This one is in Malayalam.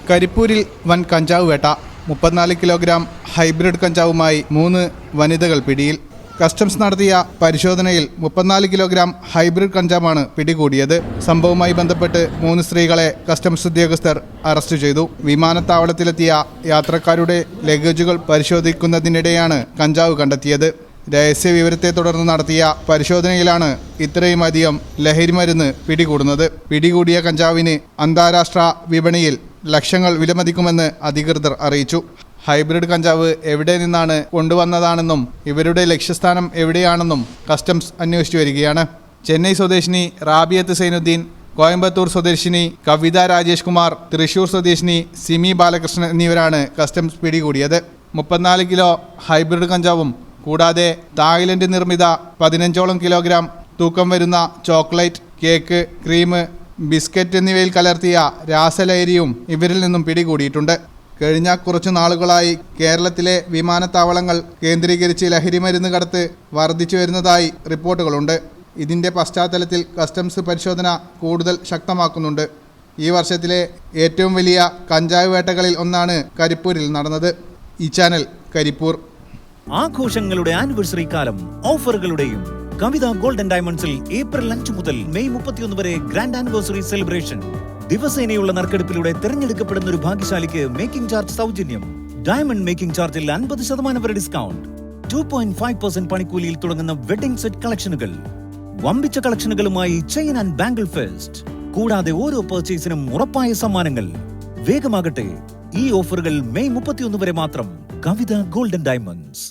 കരിപ്പൂരിൽ വൻ കഞ്ചാവ് വേട്ട. 34 കിലോഗ്രാം ഹൈബ്രിഡ് കഞ്ചാവുമായി 3 വനിതകൾ പിടിയിൽ. കസ്റ്റംസ് നടത്തിയ പരിശോധനയിൽ 34 കിലോഗ്രാം ഹൈബ്രിഡ് കഞ്ചാവാണ് പിടികൂടിയത്. സംഭവവുമായി ബന്ധപ്പെട്ട് 3 സ്ത്രീകളെ കസ്റ്റംസ് ഉദ്യോഗസ്ഥർ അറസ്റ്റ് ചെയ്തു. വിമാനത്താവളത്തിലെത്തിയ യാത്രക്കാരുടെ ലഗേജുകൾ പരിശോധിക്കുന്നതിനിടെയാണ് കഞ്ചാവ് കണ്ടെത്തിയത്. രഹസ്യ വിവരത്തെ തുടർന്ന് നടത്തിയ പരിശോധനയിലാണ് ഇത്രയും അധികം ലഹരിമരുന്ന് പിടികൂടുന്നത്. പിടികൂടിയ കഞ്ചാവിന് അന്താരാഷ്ട്ര വിപണിയിൽ ലക്ഷങ്ങൾ വിലമതിക്കുമെന്ന് അധികൃതർ അറിയിച്ചു. ഹൈബ്രിഡ് കഞ്ചാവ് എവിടെ നിന്നാണ് കൊണ്ടുവന്നതാണെന്നും ഇവരുടെ ലക്ഷ്യസ്ഥാനം എവിടെയാണെന്നും കസ്റ്റംസ് അന്വേഷിച്ചു വരികയാണ്. ചെന്നൈ സ്വദേശിനി റാബിയത്ത് സൈനുദ്ദീൻ, കോയമ്പത്തൂർ സ്വദേശിനി കവിത രാജേഷ് കുമാർ, തൃശൂർ സ്വദേശിനി സിമി ബാലകൃഷ്ണൻ എന്നിവരാണ് കസ്റ്റംസ് പിടികൂടിയത്. 34 കിലോ ഹൈബ്രിഡ് കഞ്ചാവും കൂടാതെ തായ്ലൻഡ് നിർമ്മിത 15ഓളം കിലോഗ്രാം തൂക്കം വരുന്ന ചോക്ലേറ്റ്, കേക്ക്, ക്രീം, ബിസ്ക്കറ്റ് എന്നിവയിൽ കലർത്തിയ രാസലഹരിയും ഇവരിൽ നിന്നും പിടികൂടിയിട്ടുണ്ട്. കഴിഞ്ഞ കുറച്ചു നാളുകളായി കേരളത്തിലെ വിമാനത്താവളങ്ങൾ കേന്ദ്രീകരിച്ച് ലഹരിമരുന്ന് കടത്ത് വർദ്ധിച്ചു വരുന്നതായി റിപ്പോർട്ടുകളുണ്ട്. ഇതിൻ്റെ പശ്ചാത്തലത്തിൽ കസ്റ്റംസ് പരിശോധന കൂടുതൽ ശക്തമാക്കുന്നുണ്ട്. ഈ വർഷത്തിലെ ഏറ്റവും വലിയ കഞ്ചാവ് വേട്ടകളിൽ ഒന്നാണ് കരിപ്പൂരിൽ നടന്നത്. ഈ ചാനൽ കരിപ്പൂർ. ആഘോഷങ്ങളുടെ ആനിവേഴ്സറി കാലം ഓഫറുകളുടെയും കവിത ഗോൾഡൻ ഡയമണ്ട്സിൽ ഏപ്രിൽ 5 മുതൽ മെയ് 31 വരെ ഗ്രാൻഡ് ആനിവേഴ്സറി സെലിബ്രേഷൻ. ദിവസേനയുള്ള നറുക്കെടുപ്പിലൂടെ തിരഞ്ഞെടുക്കപ്പെടുന്ന ഒരു ഭാഗ്യശാലിക്ക് മേക്കിംഗ് ചാർജ് സൗജന്യം. ഡയമണ്ട് മേക്കിംഗ് ചാർജിൽ 50% വരെ ഡിസ്കൗണ്ട്. 2.5% പണിക്കൂലിയിൽ തുടങ്ങുന്ന വെഡിംഗ് സെറ്റ് കളക്ഷനുകൾ. വമ്പിച്ച കളക്ഷനുകളുമായി ചെയിൻ ആൻഡ് ബാംഗിൾ ഫെസ്റ്റ്. കൂടാതെ ഓരോ പർച്ചേസിനും ഉറപ്പായ സമ്മാനങ്ങൾ. വേഗമാകട്ടെ, ഈ ഓഫറുകൾ മെയ് 31 വരെ മാത്രം. കവിത ഗോൾഡൻ ഡയമണ്ട്സ്.